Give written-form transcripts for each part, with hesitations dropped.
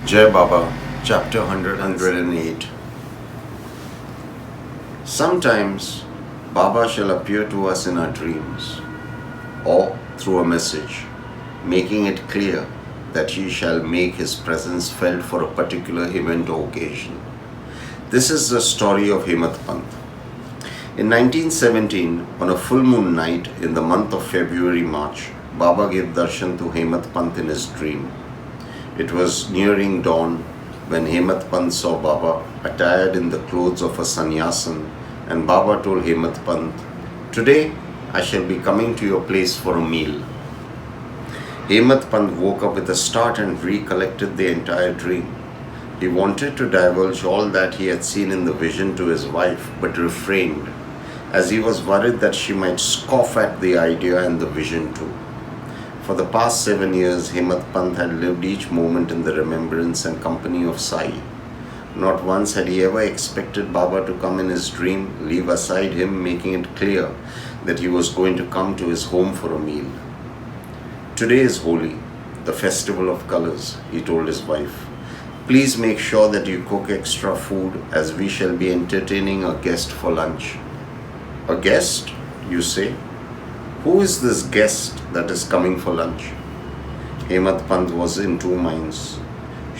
Jai Baba, Chapter 108. Sometimes Baba shall appear to us in our dreams or through a message, making it clear that he shall make his presence felt for a particular event or occasion. This is the story of Hemant Panth. In 1917, on a full moon night in the month of February-March, Baba gave darshan to Hemant Panth in his dream. It was nearing dawn when Hemant Panth saw Baba attired in the clothes of a sannyasin, and Baba told Hemant Panth, "Today I shall be coming to your place for a meal." Hemant Panth woke up with a start and recollected the entire dream. He wanted to divulge all that he had seen in the vision to his wife, but refrained, as he was worried that she might scoff at the idea and the vision too. For the past 7 years, Hemant Panth had lived each moment in the remembrance and company of Sai. Not once had he ever expected Baba to come in his dream, leave aside him, making it clear that he was going to come to his home for a meal. "Today is Holi, the festival of colors," he told his wife. "Please make sure that you cook extra food, as we shall be entertaining a guest for lunch." "A guest, you say? Who is this guest that is coming for lunch?" Hemant Panth was in two minds.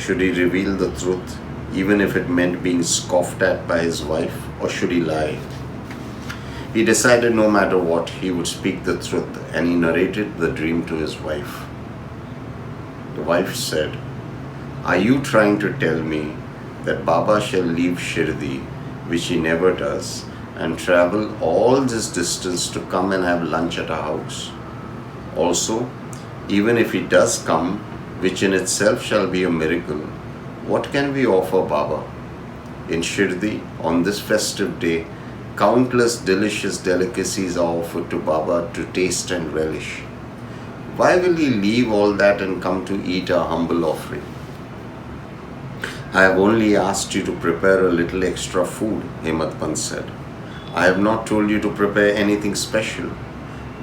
Should he reveal the truth, even if it meant being scoffed at by his wife, or should he lie? He decided no matter what, he would speak the truth, and he narrated the dream to his wife. The wife said, "Are you trying to tell me that Baba shall leave Shirdi, which he never does, and travel all this distance to come and have lunch at our house? Also, even if he does come, which in itself shall be a miracle, what can we offer Baba? In Shirdi, on this festive day, countless delicious delicacies are offered to Baba to taste and relish. Why will he leave all that and come to eat our humble offering?" "I have only asked you to prepare a little extra food," Hemant Panth said. "I have not told you to prepare anything special.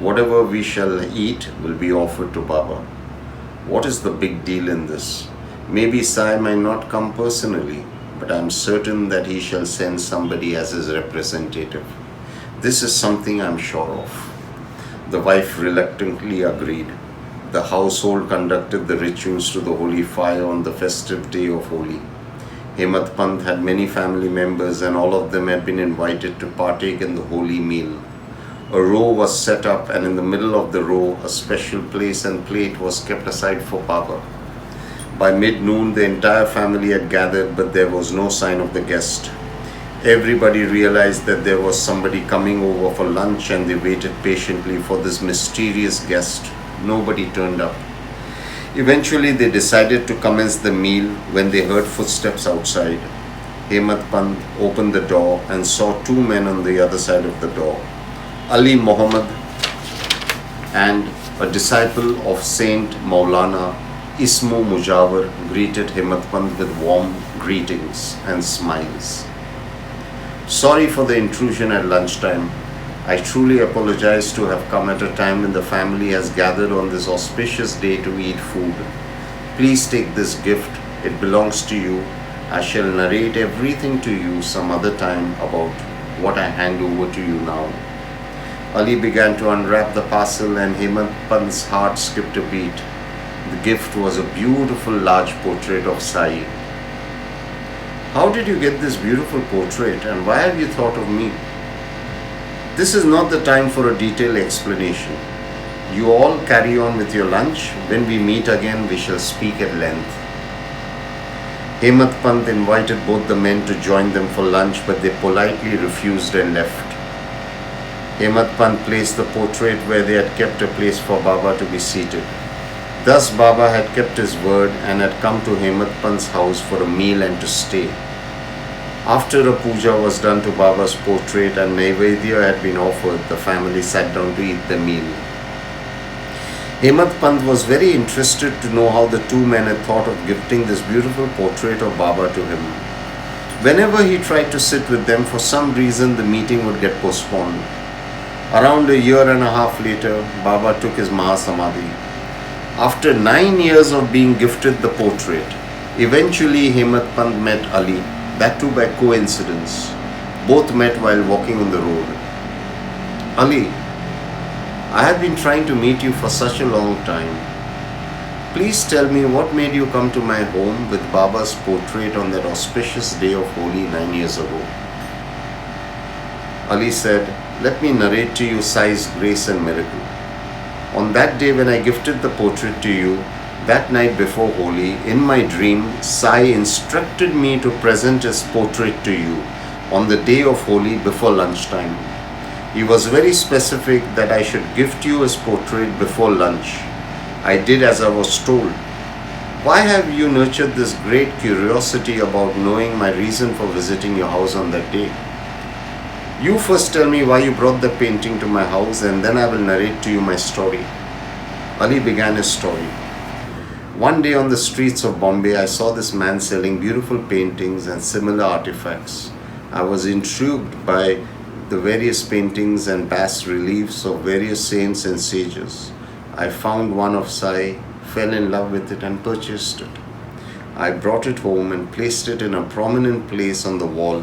Whatever we shall eat will be offered to Baba. What is the big deal in this? Maybe Sai might not come personally, but I am certain that he shall send somebody as his representative. This is something I am sure of." The wife reluctantly agreed. The household conducted the rituals to the holy fire on the festive day of Holi. Hemant Panth had many family members, and all of them had been invited to partake in the holy meal. A row was set up, and in the middle of the row, a special place and plate was kept aside for Baba. By mid-noon, the entire family had gathered, but there was no sign of the guest. Everybody realized that there was somebody coming over for lunch, and they waited patiently for this mysterious guest. Nobody turned up. Eventually, they decided to commence the meal when they heard footsteps outside. Hemant Panth opened the door and saw two men on the other side of the door. Ali Muhammad and a disciple of Saint Maulana Ismo Mujawar greeted Hemant Panth with warm greetings and smiles. "Sorry for the intrusion at lunchtime. I truly apologize to have come at a time when the family has gathered on this auspicious day to eat food. Please take this gift. It belongs to you. I shall narrate everything to you some other time about what I hand over to you now." Ali began to unwrap the parcel, and Hemant Panth's heart skipped a beat. The gift was a beautiful large portrait of Sai. "How did you get this beautiful portrait, and why have you thought of me?" "This is not the time for a detailed explanation. You all carry on with your lunch. When we meet again, we shall speak at length." Hemant Panth invited both the men to join them for lunch, but they politely refused and left. Hemant Panth placed the portrait where they had kept a place for Baba to be seated. Thus Baba had kept his word and had come to Hemant Panth's house for a meal and to stay. After a puja was done to Baba's portrait and Naivedya had been offered, the family sat down to eat the meal. Hemant Panth was very interested to know how the two men had thought of gifting this beautiful portrait of Baba to him. Whenever he tried to sit with them, for some reason the meeting would get postponed. Around a year and a half later, Baba took his Mahasamadhi. After 9 years of being gifted the portrait, Eventually, Hemant Pant met Ali, that too by coincidence. Both met while walking on the road. Ali, I have been trying to meet you for such a long time. Please tell me what made you come to my home with Baba's portrait on that auspicious day of Holi 9 years ago. Ali said, let me narrate to you Sai's grace and miracle. On that day when I gifted the portrait to you, that night before Holi, in my dream, Sai instructed me to present his portrait to you on the day of Holi before lunchtime. He was very specific that I should gift you his portrait before lunch. I did as I was told. Why have you nurtured this great curiosity about knowing my reason for visiting your house on that day? You first tell me why you brought the painting to my house, and then I will narrate to you my story. Ali began his story. One day on the streets of Bombay, I saw this man selling beautiful paintings and similar artifacts. I was intrigued by the various paintings and bas reliefs of various saints and sages. I found one of Sai, fell in love with it and purchased it. I brought it home and placed it in a prominent place on the wall.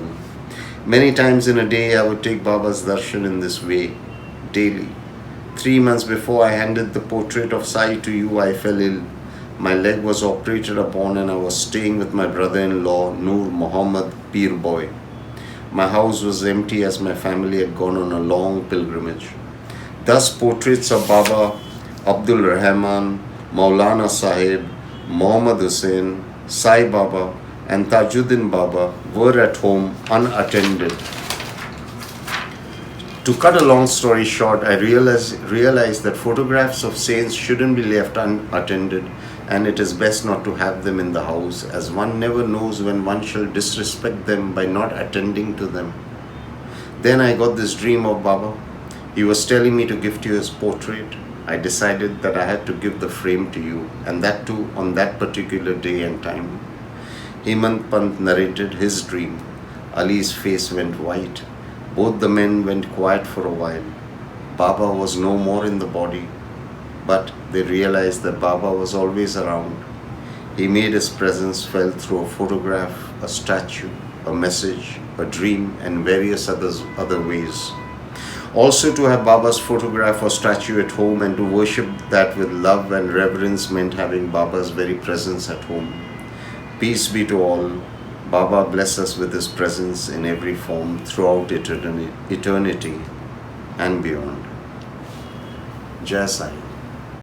Many times in a day I would take Baba's darshan in this way, daily. 3 months before I handed the portrait of Sai to you, I fell ill. My leg was operated upon and I was staying with my brother-in-law, Noor Muhammad Peer Boy. My house was empty as my family had gone on a long pilgrimage. Thus portraits of Baba, Abdul Rahman, Maulana Sahib, Muhammad Hussain, Sai Baba and Tajuddin Baba were at home unattended. To cut a long story short, I realized that photographs of saints shouldn't be left unattended, and it is best not to have them in the house, as one never knows when one shall disrespect them by not attending to them. Then I got this dream of Baba. He was telling me to gift you his portrait. I decided that I had to give the frame to you, and that too on that particular day and time. Hemant Pant narrated his dream. Ali's face went white. Both the men went quiet for a while. Baba was no more in the body, but they realized that Baba was always around. He made his presence felt through a photograph, a statue, a message, a dream, and various other ways. Also, to have Baba's photograph or statue at home and to worship that with love and reverence meant having Baba's very presence at home. Peace be to all. Baba bless us with his presence in every form throughout eternity and beyond. Jai Sai.